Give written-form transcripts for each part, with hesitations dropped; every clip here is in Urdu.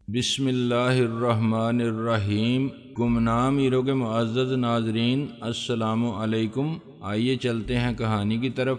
بسم اللہ الرحمن الرحیم۔ گمنام ایرو کے معزز ناظرین، السلام علیکم۔ آئیے چلتے ہیں کہانی کی طرف۔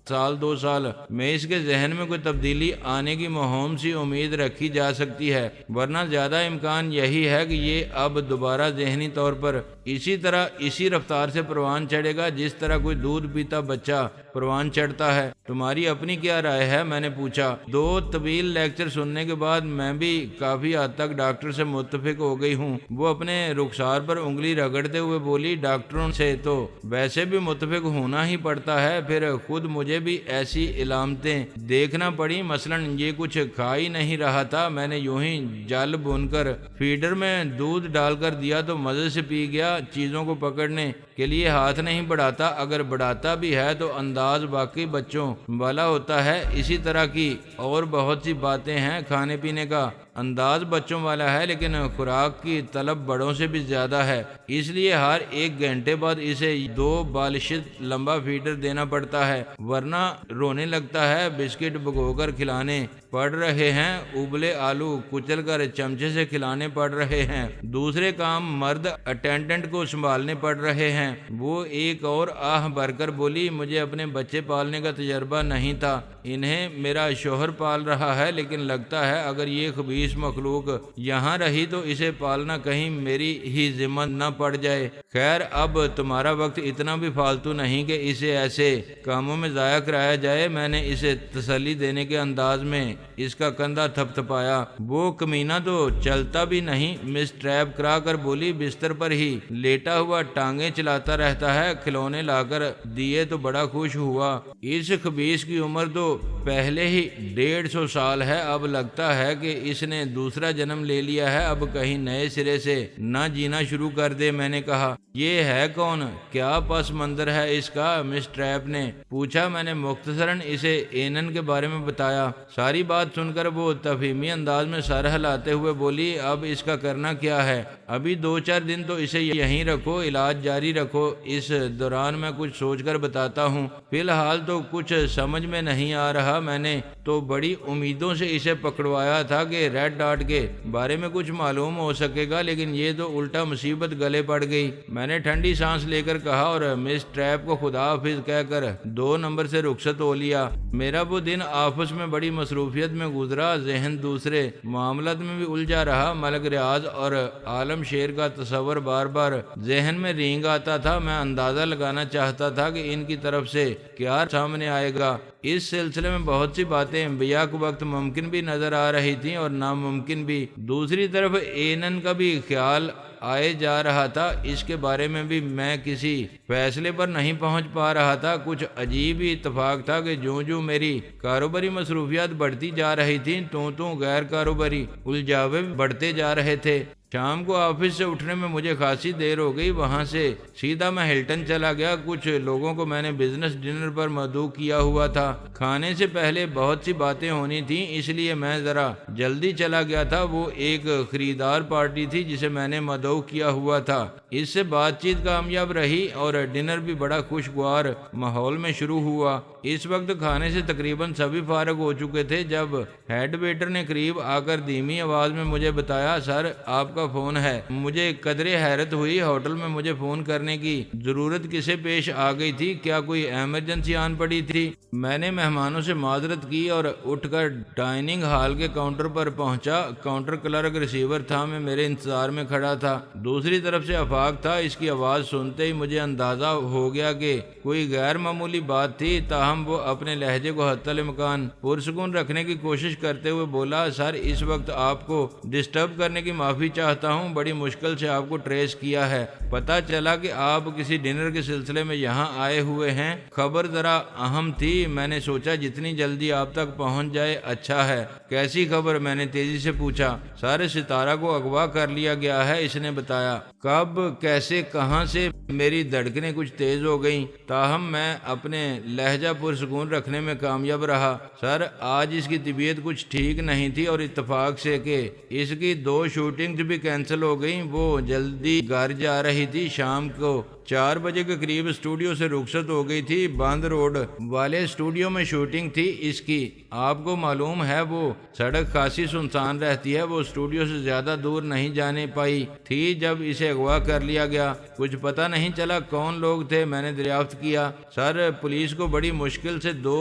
سال 2 سال میں اس کے ذہن میں کوئی تبدیلی آنے کی مہم سی امید رکھی جا سکتی ہے، ورنہ زیادہ امکان یہی ہے کہ یہ اب دوبارہ ذہنی طور پر اسی رفتار سے پروان چڑھے گا جس طرح کوئی دودھ پیتا بچہ پروان چڑھتا ہے۔ تمہاری اپنی کیا رائے ہے؟ میں نے پوچھا۔ 2 طویل لیکچر سننے کے بعد میں بھی کافی حد تک ڈاکٹر سے متفق ہو گئی ہوں۔ وہ اپنے رخسار پر انگلی رگڑتے ہوئے بولی، ڈاکٹروں سے تو ویسے بھی متفق ہونا ہی پڑتا ہے، پھر خود مجھے بھی ایسی علامتیں دیکھنا پڑی۔ مثلا یہ کچھ کھا ہی نہیں رہا تھا، میں نے یوں ہی جل بن کر فیڈر میں دودھ ڈال کر دیا تو مزے سے پی گیا۔ چیزوں کو پکڑنے کے لیے ہاتھ نہیں بڑھاتا، اگر بڑھاتا بھی ہے تو انداز باقی بچوں والا ہوتا ہے۔ اسی طرح کی اور بہت سی باتیں ہیں۔ کھانے پینے کا انداز بچوں والا ہے، لیکن خوراک کی طلب بڑوں سے بھی زیادہ ہے، اس لیے ہر 1 گھنٹے بعد اسے 2 بالشت لمبا فیڈر دینا پڑتا ہے، ورنہ رونے لگتا ہے۔ بسکٹ بھگو کر کھلانے پڑ رہے ہیں، ابلے آلو کچل کر چمچے سے کھلانے پڑ رہے ہیں، دوسرے کام مرد اٹینڈنٹ کو سنبھالنے پڑ رہے ہیں۔ وہ ایک اور آہ بھر کر بولی، مجھے اپنے بچے پالنے کا تجربہ نہیں تھا، انہیں میرا شوہر پال رہا ہے، لیکن لگتا ہے اگر یہ خبیث مخلوق یہاں رہی تو اسے پالنا کہیں میری ہی ذمہ نہ پڑ جائے۔ خیر، اب تمہارا وقت اتنا بھی فالتو نہیں کہ اسے ایسے کاموں میں ضائع کرایا جائے۔ میں نے اسے تسلی دینے کے انداز میں اس کا کندھا تھپ تھپایا۔ وہ کمینہ تو چلتا بھی نہیں، مس ٹریپ کرا کر بولی، بستر پر ہی لیٹا ہوا ٹانگیں چلاتا رہتا ہے، کھلونے لا کر دیے تو بڑا خوش ہوا۔ اس خبیث کی عمر تو پہلے ہی 150 سال ہے، اب لگتا ہے کہ اس نے دوسرا جنم لے لیا ہے، اب کہیں نئے سرے سے نہ جینا شروع کر دے۔ میں نے کہا، یہ ہے کون؟ کیا پس منظر ہے اس کا؟ مس ٹریپ نے پوچھا۔ میں نے مختصراً اسے اینن کے بارے میں بتایا۔ ساری بات سن کر وہ تفہیمی انداز میں سر ہلاتے ہوئے بولی، اب اس کا کرنا کیا ہے؟ ابھی 2-4 دن تو اسے یہیں رکھو، علاج جاری رکھو، اس دوران میں کچھ سوچ کر بتاتا ہوں۔ فی الحال تو کچھ سمجھ میں نہیں آ رہا۔ میں نے تو بڑی امیدوں سے اسے پکڑوایا تھا کہ ریڈ ڈاٹ کے بارے میں کچھ معلوم ہو سکے گا، لیکن یہ تو الٹا مصیبت گلے پڑ گئی۔ میں نے ٹھنڈی سانس لے کر کہا اور مس ٹریپ کو خدا حافظ کہہ کر 2 نمبر سے رخصت ہو لیا۔ میرا وہ دن آفس میں بڑی مصروفیت میں گزرا، ذہن دوسرے معاملات میں بھی الجھا رہا۔ ملک ریاض اور عالم شیر کا تصور بار بار ذہن میں رینگ آتا تھا۔ میں اندازہ لگانا چاہتا تھا کہ ان کی طرف سے کیا سامنے آئے گا۔ اس سلسلے میں بہت سی باتیں بیک وقت ممکن بھی نظر آ رہی تھیں اور ناممکن بھی۔ دوسری طرف اینن کا بھی خیال آئے جا رہا تھا، اس کے بارے میں بھی میں کسی فیصلے پر نہیں پہنچ پا رہا تھا۔ کچھ عجیب ہی اتفاق تھا کہ جوں میری کاروباری مصروفیات بڑھتی جا رہی تھیں، تو غیر کاروباری الجھاوے بڑھتے جا رہے تھے۔ شام کو آفس سے اٹھنے میں مجھے خاصی دیر ہو گئی، وہاں سے سیدھا میں ہلٹن چلا گیا۔ کچھ لوگوں کو میں نے بزنس ڈنر پر مدعو کیا ہوا تھا، کھانے سے پہلے بہت سی باتیں ہونی تھیں، اس لیے میں ذرا جلدی چلا گیا تھا۔ وہ ایک خریدار پارٹی تھی جسے میں نے مدعو کیا ہوا تھا، اس سے بات چیت کامیاب رہی اور ڈنر بھی بڑا خوشگوار ماحول میں شروع ہوا۔ اس وقت کھانے سے تقریباً سبھی فارغ ہو چکے تھے جب ہیڈ ویٹر نے قریب آ کر دھیمی آواز میں مجھے بتایا، سر آپ کا فون ہے۔ مجھے قدرے حیرت ہوئی، ہوٹل میں مجھے فون کرنے کی ضرورت کسے پیش آ گئی تھی؟ کیا کوئی ایمرجنسی آن پڑی تھی؟ میں نے مہمانوں سے معذرت کی اور اٹھ کر ڈائننگ ہال کے کاؤنٹر پر پہنچا۔ کاؤنٹر کلرک ریسیور تھا، میں میرے انتظار میں کھڑا تھا۔ دوسری طرف سے آفاق تھا۔ اس کی آواز سنتے ہی مجھے اندازہ ہو گیا کہ کوئی غیر معمولی بات تھی، تاہم وہ اپنے لہجے کو حتی الامکان پرسکون رکھنے کی کوشش کرتے ہوئے بولا، سر اس وقت آپ کو ڈسٹرب کرنے کی معافی چاہتا ہوں، بڑی مشکل سے آپ کو ٹریس کیا ہے، پتہ چلا کہ آپ کسی ڈنر کے سلسلے میں یہاں آئے ہوئے ہیں۔ خبر ذرا اہم تھی، میں نے سوچا جتنی جلدی آپ تک پہنچ جائے اچھا ہے۔ کیسی خبر؟ میں نے تیزی سے پوچھا۔ سارے ستارہ کو اغوا کر لیا گیا ہے، اس نے بتایا۔ کب، کیسے، کہاں سے؟ میری دھڑکنیں کچھ تیز ہو گئیں، تاہم میں اپنے لہجہ پرسکون رکھنے میں کامیاب رہا۔ سر آج اس کی طبیعت کچھ ٹھیک نہیں تھی اور اتفاق سے کہ اس کی 2 شوٹنگز بھی کینسل ہو گئیں، وہ جلدی گھر جا رہی تھی۔ شام کو 4 بجے کے قریب اسٹوڈیو سے رخصت ہو گئی تھی۔ باندھ روڈ والے اسٹوڈیو میں شوٹنگ تھی اس کی۔ آپ کو معلوم ہے وہ سڑک خاصی سنسان رہتی ہے، وہ اسٹوڈیو سے زیادہ دور نہیں جانے پائی تھی جب اسے اغوا کر لیا گیا۔ کچھ پتہ نہیں چلا کون لوگ تھے، میں نے دریافت کیا۔ سر، پولیس کو بڑی مشکل سے 2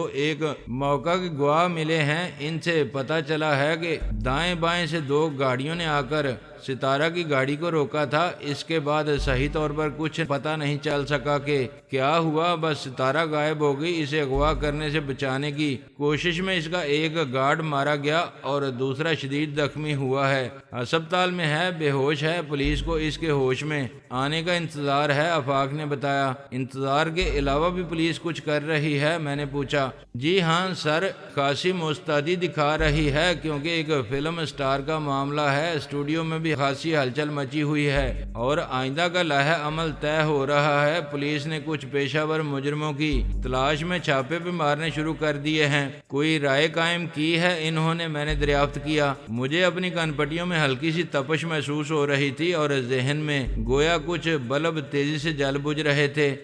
موقع کے گواہ ملے ہیں، ان سے پتہ چلا ہے کہ دائیں بائیں سے 2 گاڑیوں نے آ کر ستارہ کی گاڑی کو روکا تھا۔ اس کے بعد صحیح طور پر کچھ پتہ نہیں چل سکا کہ کیا ہوا، بس ستارہ غائب ہو گئی۔ اسے اغوا کرنے سے بچانے کی کوشش میں اس کا ایک گارڈ مارا گیا اور دوسرا شدید زخمی ہوا ہے، ہسپتال میں ہے، بے ہوش ہے۔ پولیس کو اس کے ہوش میں آنے کا انتظار ہے، آفاق نے بتایا۔ انتظار کے علاوہ بھی پولیس کچھ کر رہی ہے؟ میں نے پوچھا۔ جی ہاں سر، خاصی مستعدی دکھا رہی ہے، کیونکہ ایک فلم اسٹار کا معاملہ ہے۔ اسٹوڈیو میں بھی خاصی ہلچل مچی ہوئی ہے اور آئندہ کا لائحہ عمل طے ہو رہا ہے۔ پولیس نے کچھ پیشہ ور مجرموں کی تلاش میں چھاپے بھی مارنے شروع کر دیے ہیں۔ کوئی رائے قائم کی ہے انہوں نے؟ میں نے دریافت کیا۔ مجھے اپنی کان پٹیوں میں ہلکی سی تپش محسوس ہو رہی تھی اور ذہن میں گویا کچھ بلب تیزی سے جل بجھ رہے تھے۔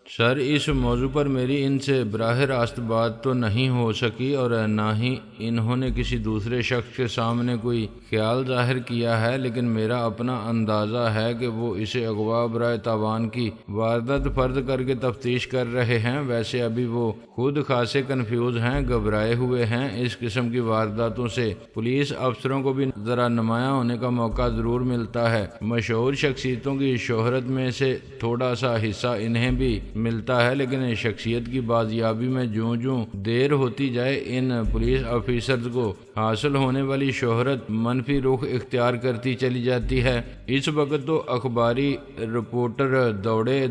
سر، اس موضوع پر میری ان سے براہ راست بات تو نہیں ہو سکی اور نہ ہی انہوں نے کسی دوسرے شخص کے سامنے کوئی خیال ظاہر کیا ہے، لیکن میرا اپنا اندازہ ہے کہ وہ اسے اغوا برائے تاوان کی واردات فرض کر کے تفتیش کر رہے ہیں۔ ویسے ابھی وہ خود خاصے کنفیوز ہیں، گھبرائے ہوئے ہیں۔ اس قسم کی وارداتوں سے پولیس افسروں کو بھی ذرا نمایاں ہونے کا موقع ضرور ملتا ہے۔ مشہور شخصیتوں کی شہرت میں سے تھوڑا سا حصہ انہیں بھی ملتا ہے، لیکن شخصیت کی بازیابی میں جوں دیر ہوتی جائے ان پولیس آفیسرز کو حاصل ہونے والی شہرت منفی رخ اختیار کرتی چلی جاتی ہے۔ اس وقت تو اخباری رپورٹر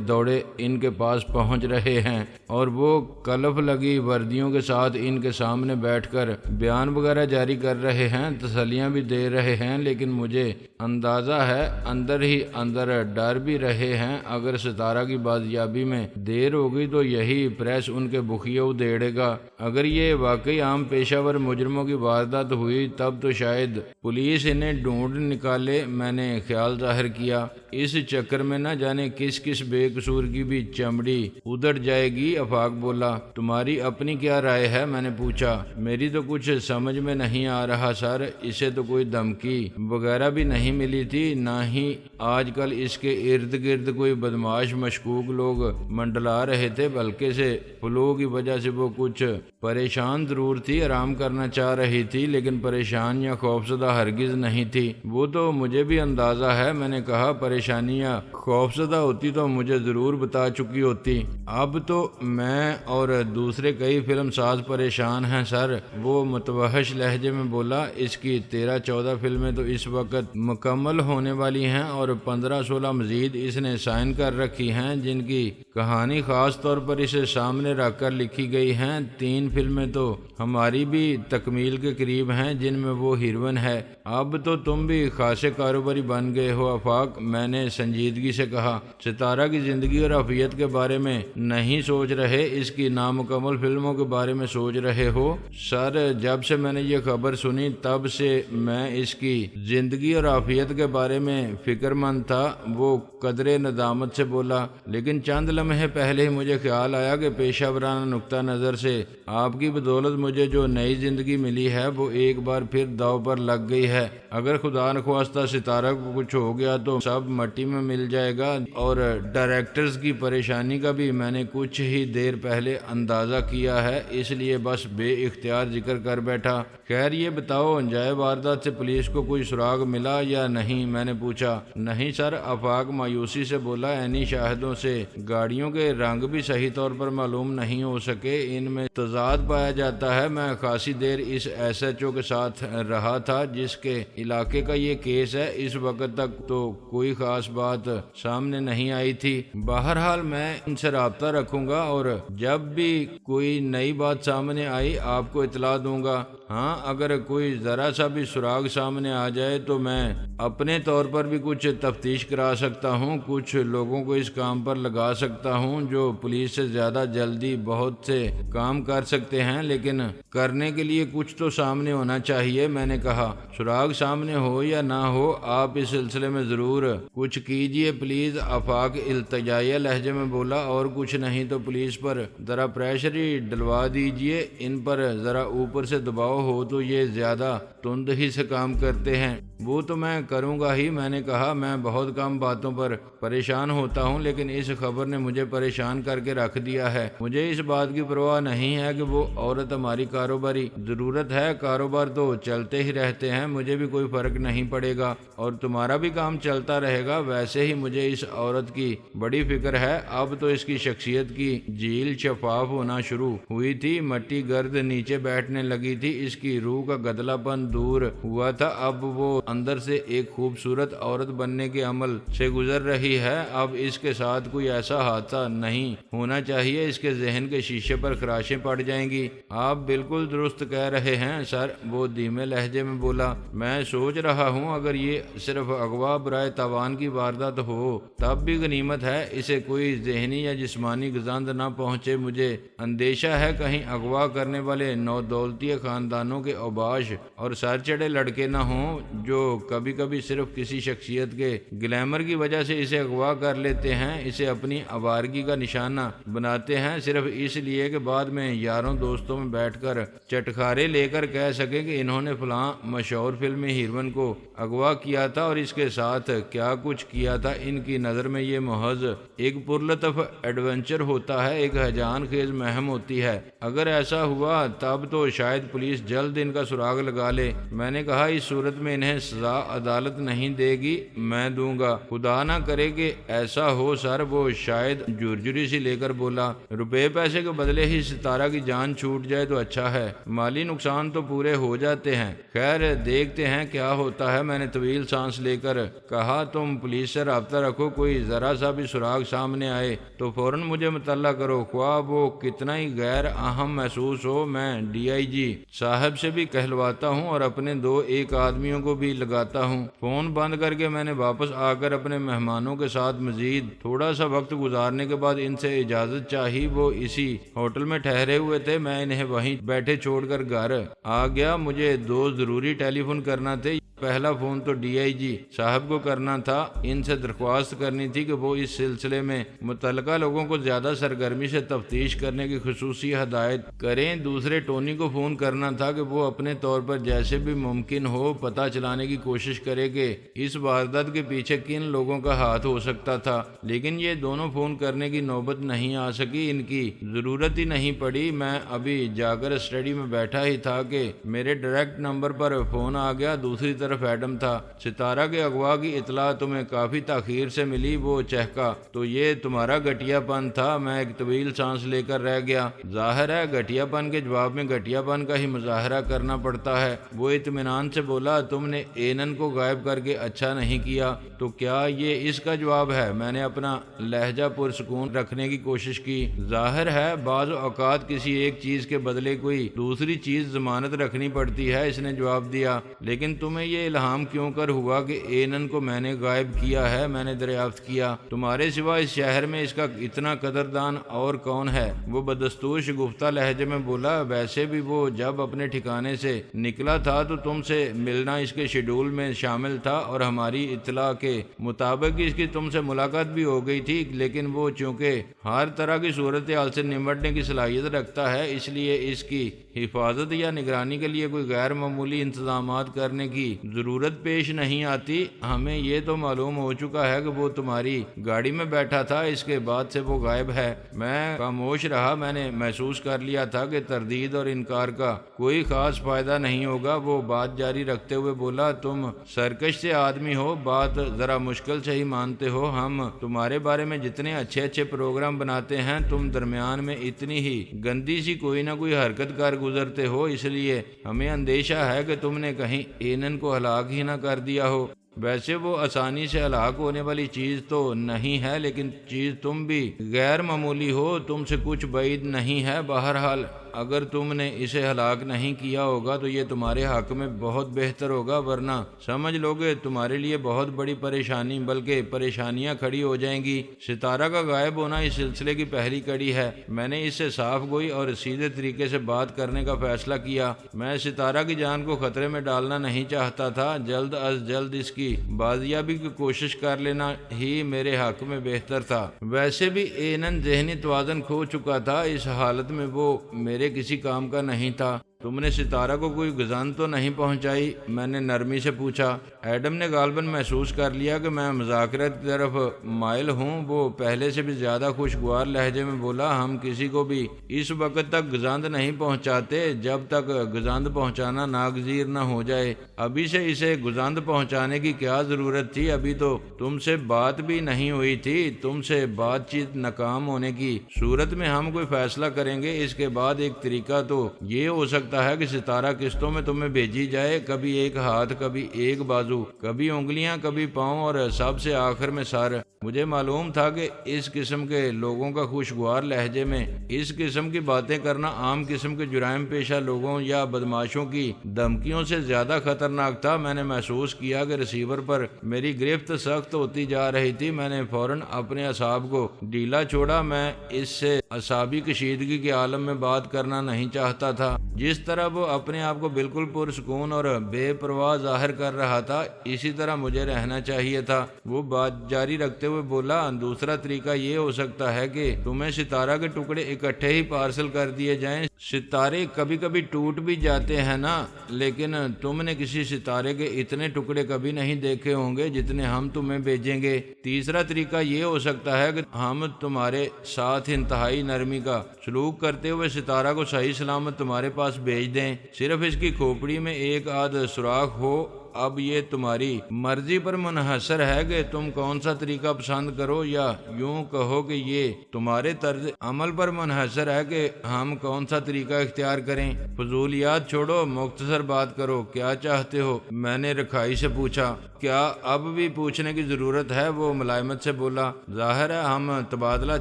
دوڑے ان کے پاس پہنچ رہے ہیں اور وہ کلف لگی وردیوں کے ساتھ ان کے سامنے بیٹھ کر بیان وغیرہ جاری کر رہے ہیں، تسلیاں بھی دے رہے ہیں، لیکن مجھے اندازہ ہے اندر ہی اندر ڈر بھی رہے ہیں۔ اگر ستارہ کی بازیابی میں دیر ہوگی تو یہی پریس ان کے بخیے ادھیڑے گا۔ اگر یہ واقعی عام پیشہ ور مجرموں کی واردات ہوئی تب تو شاید پولیس انہیں ڈھونڈ نکالے، میں نے خیال ظاہر کیا۔ اس چکر میں نہ جانے کس بے قصور کی بھی چمڑی ادھڑ جائے گی۔ آفاق بولا۔ تمہاری اپنی کیا رائے ہے؟ میں نے پوچھا۔ میری تو کچھ سمجھ میں نہیں آ رہا سر، اسے تو کوئی دھمکی وغیرہ بھی نہیں ملی تھی، نہ ہی آج کل اس کے ارد گرد کوئی بدماش مشکوک لوگ منڈلا رہے تھے، بلکہ سے فلو کی وجہ سے وہ کچھ پریشان ضرور تھی، آرام کرنا چاہ رہی تھی، لیکن پریشان یا خوفزدہ ہرگز نہیں تھی۔ وہ تو مجھے بھی اندازہ ہے، میں نے کہا۔ پریشانی یا خوفزدہ ہوتی تو مجھے ضرور بتا چکی ہوتی۔ اب تو میں اور دوسرے کئی فلم ساز پریشان ہیں سر، وہ متوحش لہجے میں بولا۔ اس کی 13-14 فلمیں تو اس وقت مکمل ہونے والی ہیں اور 15-16 مزید اس نے سائن کر رکھی ہیں، جن کی کہانی خاص طور پر اسے سامنے رکھ کر لکھی گئی ہیں۔ 3 فلمیں تو ہماری بھی تکمیل کے قریب ہیں، جن میں وہ ہیروئن ہے۔ اب تو تم بھی خاصے کاروباری بن گئے ہو آفاق، میں نے سنجیدگی سے کہا۔ ستارہ کی زندگی اور عافیت کے بارے میں نہیں سوچ رہے، اس کی نامکمل فلموں کے بارے میں سوچ رہے ہو؟ سر، جب سے میں نے یہ خبر سنی تب سے میں اس کی زندگی اور عافیت کے بارے میں فکر مند تھا، وہ قدرے ندامت سے بولا۔ لیکن چند لمحے پہلے ہی مجھے خیال آیا کہ پیشہ ورانہ نقطہ نظر سے آپ کی بدولت مجھے جو نئی زندگی ملی ہے وہ ایک بار پھر داؤ پر لگ گئی ہے۔ اگر خدا نخواستہ ستارہ کو کچھ ہو گیا تو سب مٹی میں مل جائے گا، اور ڈائریکٹرز کی پریشانی کا بھی میں نے کچھ ہی دیر پہلے اندازہ کیا ہے، اس لیے بس بے اختیار ذکر کر بیٹھا۔ خیر یہ بتاؤ، انجائے واردات سے پولیس کو کوئی سراغ ملا یا نہیں؟ میں نے پوچھا۔ نہیں سر، آفاق مایوسی سے بولا۔ عینی شاہدوں سے گاڑیوں کے رنگ بھی صحیح طور پر معلوم نہیں ہو سکے، ان میں تضاد پایا جاتا ہے۔ میں خاصی دیر اس ایس ایچ او کے ساتھ رہا تھا جس کے علاقے کا یہ کیس ہے، اس وقت تک تو کوئی خاص بات سامنے نہیں آئی تھی۔ بہرحال میں ان سے رابطہ رکھوں گا اور جب بھی کوئی نئی بات سامنے آئی آپ کو اطلاع دوں گا۔ ہاں اگر کوئی ذرا سا بھی سراغ سامنے آ جائے تو میں اپنے طور پر بھی کچھ تفتیش کرا سکتا ہوں، کچھ لوگوں کو اس کام پر لگا سکتا ہوں جو پولیس سے زیادہ جلدی بہت سے کام کر سکتے ہیں، لیکن کرنے کے لیے کچھ تو سامنے ہونا چاہیے۔ میں نے کہا سراغ سامنے ہو یا نہ ہو آپ اس سلسلے میں ضرور کچھ کیجئے پلیز۔ آفاق التجائیہ لہجے میں بولا، اور کچھ نہیں تو پولیس پر ذرا پریشر ہی ڈلوا دیجئے، ان پر ذرا اوپر سے دباؤ ہو تو یہ زیادہ تند ہی سے کام کرتے ہیں۔ وہ تو میں کروں گا ہی، میں نے کہا میں بہت کم باتوں پر پریشان ہوتا ہوں، لیکن اس خبر نے مجھے پریشان کر کے رکھ دیا ہے۔ مجھے اس بات کی پرواہ نہیں ہے کہ وہ عورت ہماری کاروباری ضرورت ہے، کاروبار تو چلتے ہی رہتے ہیں، مجھے بھی کوئی فرق نہیں پڑے گا اور تمہارا بھی کام چلتا رہے گا۔ ویسے ہی مجھے اس عورت کی بڑی فکر ہے، اب تو اس کی شخصیت کی جھیل شفاف ہونا شروع ہوئی تھی، مٹی گرد نیچے بیٹھنے لگی تھی، اس کی روح کا گدلا پن دور ہوا تھا، اب وہ اندر سے ایک خوبصورت عورت بننے کے عمل سے گزر رہی ہے۔ اب اس کے ساتھ کوئی ایسا حادثہ نہیں ہونا چاہیے، اس کے ذہن کے شیشے پر خراشیں پڑ جائیں گی۔ آپ بالکل درست کہہ رہے ہیں سر، وہ دھیمے لہجے میں بولا۔ میں سوچ رہا ہوں اگر یہ صرف اغوا برائے تاوان کی واردات ہو تب بھی غنیمت ہے، اسے کوئی ذہنی یا جسمانی گزند نہ پہنچے۔ مجھے اندیشہ ہے کہیں اغوا کرنے والے نو دولتی خاندانوں کے اوباش اور سر چڑھے لڑکے نہ ہوں جو کبھی کبھی صرف کسی شخصیت کے گلیمر کی وجہ سے اسے اغوا کر لیتے ہیں، اسے اپنی آوارگی کا نشانہ بناتے ہیں، صرف اس لیے کہ بعد میں یاروں دوستوں میں بیٹھ کر چٹخارے لے کر کہہ سکیں کہ انہوں نے فلاں مشہور فلم ہیروئن کو اغوا کیا تھا اور اس کے ساتھ کیا کچھ کیا تھا۔ ان کی نظر میں یہ محض ایک پرلطف ایڈونچر ہوتا ہے، ایک ہیجان خیز مہم ہوتی ہے۔ اگر ایسا ہوا تب تو شاید پولیس جلد ان کا سراغ لگا لے۔ میں نے کہا اس صورت میں انہیں سزا عدالت نہیں دے گی، میں دوں گا۔ خدا نہ کرے کہ ایسا ہو سر، وہ شاید جرجری سی لے کر بولا۔ روپے پیسے کے بدلے ہی ستارہ کی جان چھوٹ جائے تو اچھا ہے، مالی نقصان تو پورے ہو جاتے ہیں، خیر دیکھتے ہیں کیا ہوتا ہے۔ میں نے طویل سانس لے کر کہا تم پولیس سے رابطہ رکھو، کوئی ذرا سا بھی سراغ سامنے آئے تو فوراً مجھے مطلع کرو، خواہ وہ کتنا ہی غیر اہم محسوس ہو۔ میں ڈی آئی جی صاحب سے بھی کہلواتا ہوں اور اپنے دو ایک آدمیوں کو بھی لگاتا ہوں۔ فون بند کر کے میں نے واپس آ کر اپنے مہمانوں کے ساتھ مزید تھوڑا سا وقت گزارنے کے بعد ان سے اجازت چاہی۔ وہ اسی ہوٹل میں ٹھہرے ہوئے تھے، میں انہیں وہیں بیٹھے چھوڑ کر گھر آ گیا۔ مجھے دو ضروری ٹیلی فون کرنا تھے، پہلا فون تو ڈی آئی جی صاحب کو کرنا تھا، ان سے درخواست کرنی تھی کہ وہ اس سلسلے میں متعلقہ لوگوں کو زیادہ سرگرمی سے تفتیش کرنے کی خصوصی ہدایت کریں۔ دوسرے ٹونی کو فون کرنا تھا کہ وہ اپنے طور پر جیسے بھی ممکن ہو پتہ چلانے کی کوشش کرے کہ اس واردات کے پیچھے کن لوگوں کا ہاتھ ہو سکتا تھا، لیکن یہ دونوں فون کرنے کی نوبت نہیں آ سکی، ان کی ضرورت ہی نہیں پڑی۔ میں ابھی جا کر اسٹڈی میں بیٹھا ہی تھا کہ میرے ڈائریکٹ نمبر پر فون آ گیا، دوسری طرف ایڈم تھا۔ ستارہ کے اغوا کی اطلاع تمہیں کافی تاخیر سے ملی، وہ چہکا، تو یہ تمہارا گھٹیا پن تھا۔ میں ایک طویل سانس لے کر رہ گیا۔ ظاہر ہے گھٹیا پن کے جواب میں گھٹیا پن کا ہی مظاہرہ کرنا پڑتا ہے۔ وہ اطمینان سے بولا تم نے اینن کو غائب کر کے اچھا نہیں کیا، تو کیا یہ اس کا جواب ہے؟ میں نے اپنا لہجہ پرسکون رکھنے کی کوشش کی۔ ظاہر ہے بعض اوقات کسی ایک چیز کے بدلے کوئی دوسری چیز ضمانت رکھنی پڑتی ہے، اس نے جواب دیا، لیکن تمہیں یہ الہام کیوں کر ہوا کہ اینن کو میں نے غائب کیا ہے؟ میں نے دریافت کیا، تمہارے سوا اس شہر میں اس کا اتنا قدردان اور کون ہے؟ وہ بدستور شگفتہ لہجے میں بولا، ویسے بھی وہ جب اپنے ٹھکانے سے نکلا تھا تو تم سے ملنا اس کے شیڈول میں شامل تھا اور ہماری اطلاع کے مطابق اس کی تم سے ملاقات بھی ہو گئی تھی، لیکن وہ چونکہ ہر طرح کی صورتحال سے نمٹنے کی صلاحیت رکھتا ہے، اس لیے اس کی حفاظت یا نگرانی کے لیے کوئی غیر معمولی انتظامات کرنے کی ضرورت پیش نہیں آتی۔ ہمیں یہ تو معلوم ہو چکا ہے کہ وہ تمہاری گاڑی میں بیٹھا تھا، اس کے بعد سے وہ غائب ہے۔ میں خاموش رہا، میں نے محسوس کر لیا تھا کہ تردید اور انکار کا کوئی خاص فائدہ نہیں ہوگا۔ وہ بات جاری رکھتے ہوئے بولا، تم سرکش سے آدمی ہو، بات ذرا مشکل سے ہی مانتے ہو، ہم تمہارے بارے میں جتنے اچھے اچھے پروگرام بناتے ہیں تم درمیان میں اتنی ہی گندی سی کوئی نہ کوئی حرکت کر گزرتے ہو، اس لیے ہمیں اندیشہ ہے کہ تم نے کہیں اینن کو ہلاک ہی نہ کر دیا ہو۔ ویسے وہ آسانی سے ہلاک ہونے والی چیز تو نہیں ہے، لیکن چیز تم بھی غیر معمولی ہو، تم سے کچھ بعید نہیں ہے۔ بہرحال اگر تم نے اسے ہلاک نہیں کیا ہوگا تو یہ تمہارے حق میں بہت بہتر ہوگا، ورنہ سمجھ لو گے تمہارے لیے بہت بڑی پریشانی بلکہ پریشانیاں کھڑی ہو جائیں گی۔ ستارہ کا غائب ہونا اس سلسلے کی پہلی کڑی ہے۔ میں نے اس سے صاف گوئی اور سیدھے طریقے سے بات کرنے کا فیصلہ کیا۔ میں ستارہ کی جان کو خطرے میں ڈالنا نہیں چاہتا تھا، جلد از جلد اس کی بازیابی کی کوشش کر لینا ہی میرے حق میں بہتر تھا۔ ویسے بھی اینن ذہنی توازن کھو چکا تھا، اس حالت میں وہ میرے کسی کام کا نہیں تھا۔ تم نے ستارہ کو کوئی گزن تو نہیں پہنچائی؟ میں نے نرمی سے پوچھا۔ ایڈم نے غالباً محسوس کر لیا کہ میں مذاکرات کی طرف مائل ہوں۔ وہ پہلے سے بھی زیادہ خوشگوار لہجے میں بولا، ہم کسی کو بھی اس وقت تک گزند نہیں پہنچاتے جب تک گزند پہنچانا ناگزیر نہ ہو جائے۔ ابھی سے اسے گزند پہنچانے کی کیا ضرورت تھی؟ ابھی تو تم سے بات بھی نہیں ہوئی تھی۔ تم سے بات چیت ناکام ہونے کی صورت میں ہم کوئی فیصلہ کریں گے۔ اس کے بعد ایک طریقہ تو یہ ہو سکتا ہے کہ ستارہ قسطوں میں تمہیں بھیجی جائے، کبھی ایک ہاتھ، کبھی ایک بازو، کبھی انگلیاں، کبھی پاؤں اور سب سے آخر میں سر۔ مجھے معلوم تھا کہ اس قسم کے لوگوں کا خوشگوار لہجے میں اس قسم کی باتیں کرنا عام قسم کے جرائم پیشہ لوگوں یا بدماشوں کی دھمکیوں سے زیادہ خطرناک تھا۔ میں نے محسوس کیا کہ ریسیور پر میری گرفت سخت ہوتی جا رہی تھی۔ میں نے فوراً اپنے اعصاب کو ڈھیلا چھوڑا۔ میں اس سے اعصابی کشیدگی کے عالم میں بات کرنا نہیں چاہتا تھا۔ جس طرح وہ اپنے آپ کو بالکل پرسکون اور بے پرواہ ظاہر کر رہا تھا، اسی طرح مجھے رہنا چاہیے تھا۔ وہ بات جاری رکھتے ہوئے بولا، دوسرا طریقہ یہ ہو سکتا ہے کہ تمہیں ستارہ کے ٹکڑے اکٹھے ہی پارسل کر دیے جائیں۔ ستارے کبھی کبھی ٹوٹ بھی جاتے ہیں نا، لیکن تم نے کسی ستارے کے اتنے ٹکڑے کبھی نہیں دیکھے ہوں گے جتنے ہم تمہیں بھیجیں گے۔ تیسرا طریقہ یہ ہو سکتا ہے کہ ہم تمہارے ساتھ انتہائی نرمی کا سلوک کرتے ہوئے ستارہ کو صحیح سلامت تمہارے پاس بھیج دیں، صرف اس کی کھوپڑی میں ایک آدھ سوراخ ہو۔ اب یہ تمہاری مرضی پر منحصر ہے کہ تم کون سا طریقہ پسند کرو، یا یوں کہو کہ یہ تمہارے طرز عمل پر منحصر ہے کہ ہم کون سا طریقہ اختیار کریں۔ فضولیات چھوڑو، مختصر بات کرو، کیا چاہتے ہو؟ میں نے رکھائی سے پوچھا۔ کیا اب بھی پوچھنے کی ضرورت ہے؟ وہ ملائمت سے بولا۔ ظاہر ہے ہم تبادلہ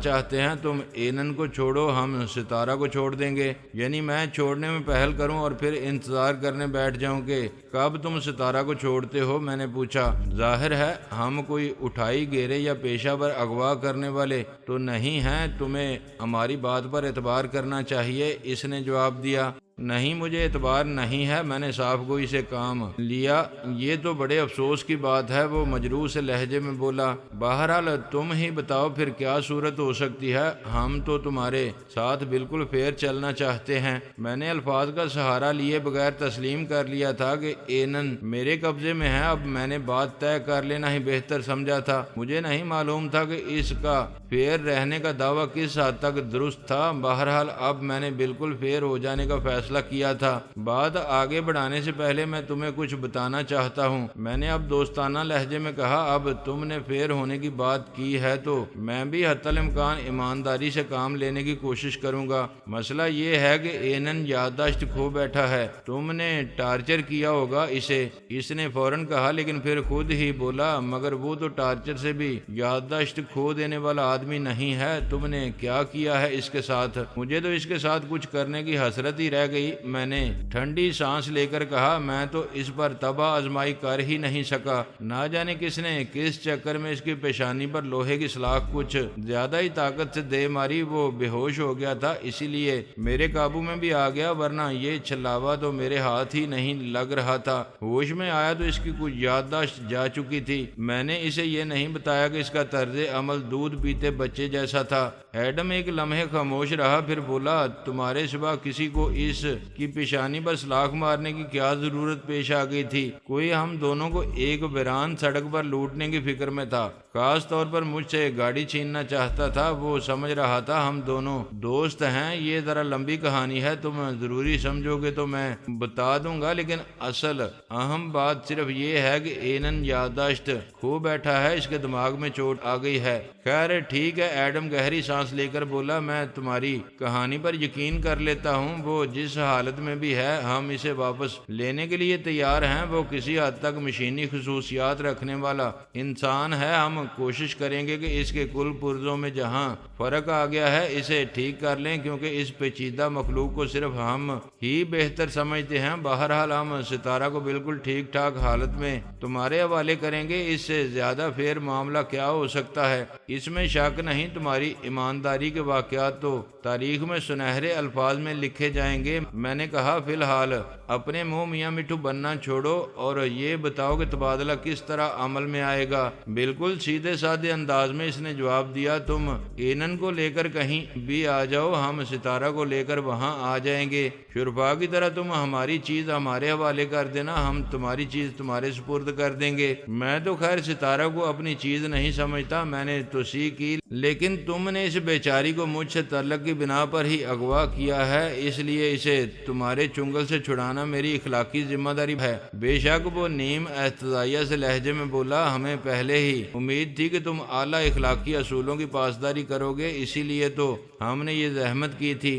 چاہتے ہیں۔ تم اینن کو چھوڑو، ہم ستارہ کو چھوڑ دیں گے۔ یعنی میں چھوڑنے میں پہل کروں اور پھر انتظار کرنے بیٹھ جاؤں کہ کب تم ستارہ کو چھوڑتے ہو؟ میں نے پوچھا۔ ظاہر ہے ہم کوئی اٹھائی گیرے یا پیشہ ور اغوا کرنے والے تو نہیں ہیں، تمہیں ہماری بات پر اعتبار کرنا چاہیے، اس نے جواب دیا۔ نہیں، مجھے اعتبار نہیں ہے، میں نے صاف گوئی سے کام لیا۔ یہ تو بڑے افسوس کی بات ہے، وہ مجروح سے لہجے میں بولا۔ بہرحال تم ہی بتاؤ پھر کیا صورت ہو سکتی ہے؟ ہم تو تمہارے ساتھ بالکل فیر چلنا چاہتے ہیں۔ میں نے الفاظ کا سہارا لیے بغیر تسلیم کر لیا تھا کہ اینن میرے قبضے میں ہے۔ اب میں نے بات طے کر لینا ہی بہتر سمجھا تھا۔ مجھے نہیں معلوم تھا کہ اس کا فیر رہنے کا دعویٰ کس حد تک درست تھا۔ بہرحال اب میں نے بالکل فیر ہو جانے کا فیصلہ کیا تھا۔ بات آگے بڑھانے سے پہلے میں تمہیں کچھ بتانا چاہتا ہوں، میں نے اب دوستانہ لہجے میں کہا۔ اب تم نے فیر ہونے کی بات کی ہے تو میں بھی حتی الامکان ایمانداری سے کام لینے کی کوشش کروں گا۔ مسئلہ یہ ہے کہ اینن یادداشت کھو بیٹھا ہے، تم نے ٹارچر کیا ہوگا اسے، اس نے فوراً کہا، لیکن پھر خود ہی بولا، مگر وہ تو ٹارچر سے بھی یادداشت کھو دینے والا آدمی نہیں ہے۔ تم نے کیا کیا ہے اس کے ساتھ؟ مجھے تو اس کے ساتھ کچھ کرنے کی حسرت ہی رہ گئی۔ میں نے ٹھنڈی سانس لے کر کہا، میں تو اس پر تباہ آزمائی کر ہی نہیں سکا۔ نہ جانے کس نے کس چکر میں اس کی پیشانی پر لوہے کی سلاخ کچھ زیادہ ہی طاقت سے دے ماری۔ وہ بے ہوش ہو گیا تھا، اسی لیے میرے قابو میں بھی آ گیا، ورنہ یہ چھلاوا تو میرے ہاتھ ہی نہیں لگ رہا تھا۔ ہوش میں آیا تو اس کی کچھ یادداشت جا چکی تھی۔ میں نے اسے یہ نہیں بتایا کہ اس کا طرز عمل دودھ پیتے بچے جیسا تھا۔ ایڈم ایک لمحے خاموش رہا، پھر بولا، تمہارے سوا کسی کو اس کی پیشانی پر سلاخ مارنے کی کیا ضرورت پیش آ گئی تھی؟ کوئی ہم دونوں کو ایک ویران سڑک پر لوٹنے کی فکر میں تھا، خاص طور پر مجھ سے گاڑی چھیننا چاہتا تھا۔ وہ سمجھ رہا تھا ہم دونوں دوست ہیں۔ یہ ذرا لمبی کہانی ہے، تم ضروری سمجھو گے تو میں بتا دوں گا، لیکن اصل اہم بات صرف یہ ہے کہ اینن یادداشت کھو بیٹھا ہے، اس کے دماغ میں چوٹ آ گئی ہے۔ خیر ٹھیک ہے، ایڈم گہری سانس لے کر بولا، میں تمہاری کہانی پر یقین کر لیتا ہوں۔ وہ جس حالت میں بھی ہے ہم اسے واپس لینے کے لیے تیار ہیں۔ وہ کسی حد تک مشینی خصوصیات رکھنے والا انسان ہے، ہم کوشش کریں گے کہ اس کے کل پرزوں میں جہاں فرق آ گیا ہے اسے ٹھیک کر لیں، کیونکہ اس پیچیدہ مخلوق کو صرف ہم ہی بہتر سمجھتے ہیں۔ بہرحال ہم ستارہ کو بالکل ٹھیک ٹھاک حالت میں تمہارے حوالے کریں گے، اس سے زیادہ پھر معاملہ کیا ہو سکتا ہے؟ اس میں شک نہیں، تمہاری ایمانداری کے واقعات تو تاریخ میں سنہرے الفاظ میں لکھے جائیں گے۔ میں نے کہا فی الحال اپنے منہ میاں مٹھو بننا چھوڑو اور یہ بتاؤ کہ تبادلہ کس طرح عمل میں آئے گا۔ بالکل سیدھے سادے انداز میں اس نے جواب دیا، تم اینن کو لے کر کہیں بھی آ جاؤ، ہم ستارہ کو لے کر وہاں آ جائیں گے۔ شرفا کی طرح تم ہماری چیز ہمارے حوالے کر دینا، ہم تمہاری چیز تمہارے سپرد کر دیں گے۔ میں تو خیر ستارہ کو اپنی چیز نہیں سمجھتا، میں نے توصیح کی، لیکن تم نے اس بیچاری کو مجھ سے تعلق کی بنا پر ہی اغوا کیا ہے، اس لیے اسے تمہارے چنگل سے چھڑانا میری اخلاقی ذمہ داری ہے۔ بے شک وہ نیم احتجاجیہ سے لہجے میں بولا، ہمیں پہلے ہی امید تھی کہ تم اعلیٰ اخلاقی اصولوں کی پاسداری کرو گے، اسی لیے تو ہم نے یہ زحمت کی تھی۔